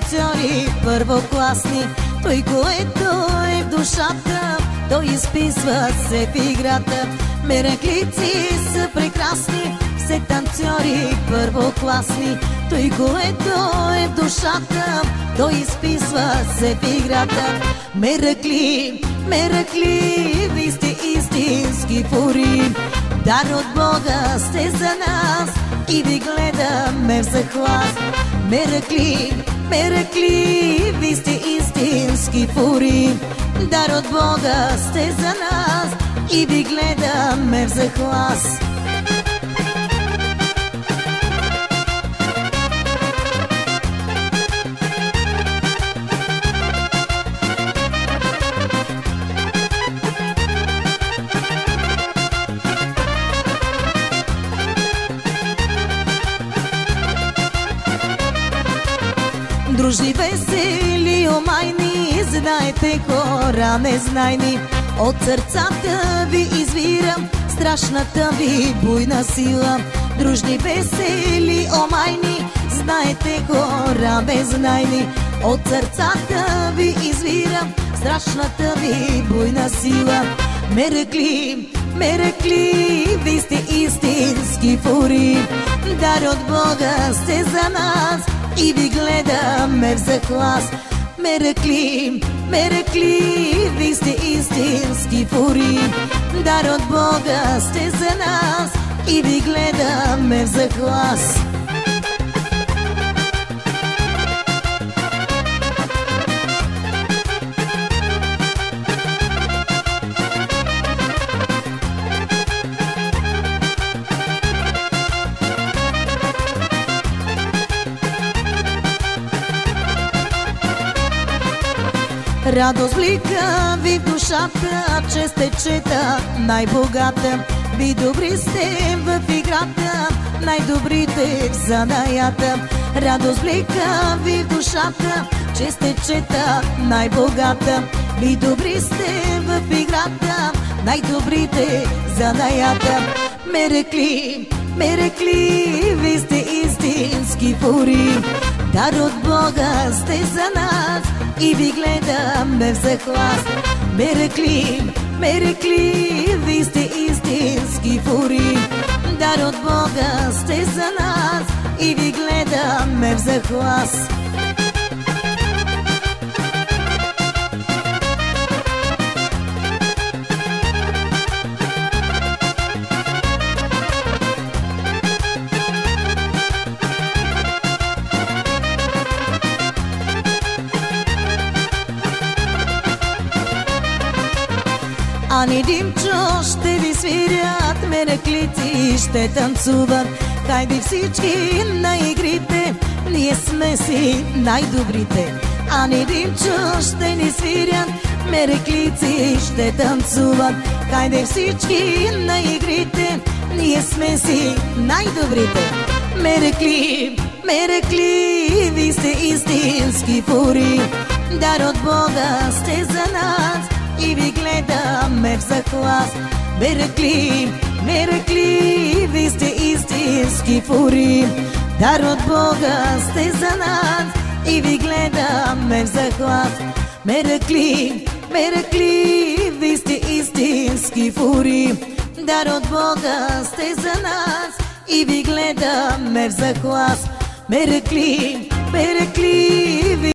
танцори първокласни. Той, което е в душата, той изписва се в играта. Мераклици са прекрасни, все танцори първокласни. Той, което е в душата, той изписва се в играта. Меракли, меракли, ви сте истински фури. Дар от Бога сте за нас и ви гледаме в захлас. Меракли, меракли, ви сте истински фури. Дар от Бога сте за нас и ви гледаме в захлас. Дружни, весели, омайни, знаете хора незнайни. От сърцата ви извирам страшната ви буйна сила. Дружни, весели, омайни, знаете хора незнайни. От сърцата ви извирам страшната ви буйна сила. Меракли, меракли, ви сте истински фури. Дар от Бога сте за нас и ви гледаме в захлас. Меракли, меракли, ви сте истински фури. Дар от Бога сте за нас и ви гледаме в захлас. Радост блика ви в душата, че сте чета най-богата. Ви добри сте в играта, най-добрите в занаята. Радост блика ви в душата, че сте чета най-богата. Ви добри сте в играта, най-добрите в занаята. Меракли, меракли, ви сте истински фури. Дар от Бога сте за нас и ви гледаме в захлас. Меракли, меракли, ви сте истински фури. Дар от Бога сте за нас и ви гледаме в захлас. Ани Димчо ще ви свирят, мераклици ще танцуват. Хайде всички на игрите, ние сме си най-добрите. Ани Димчо ще ни свирят, мераклици ще танцуват. Хайде всички на игрите, ние сме си най-добрите. Меракли, меракли, ви сте истински фури. Дар от Бога сте за нас и ви гледаме в захлас. Меракли, меракли, ви сте истински фури. Дар от Бога сте за нас и ви гледаме в захлас. Меракли, меракли, ви сте истински фури. Дар от Бога сте за нас и ви гледаме в захлас. Меракли, меракли,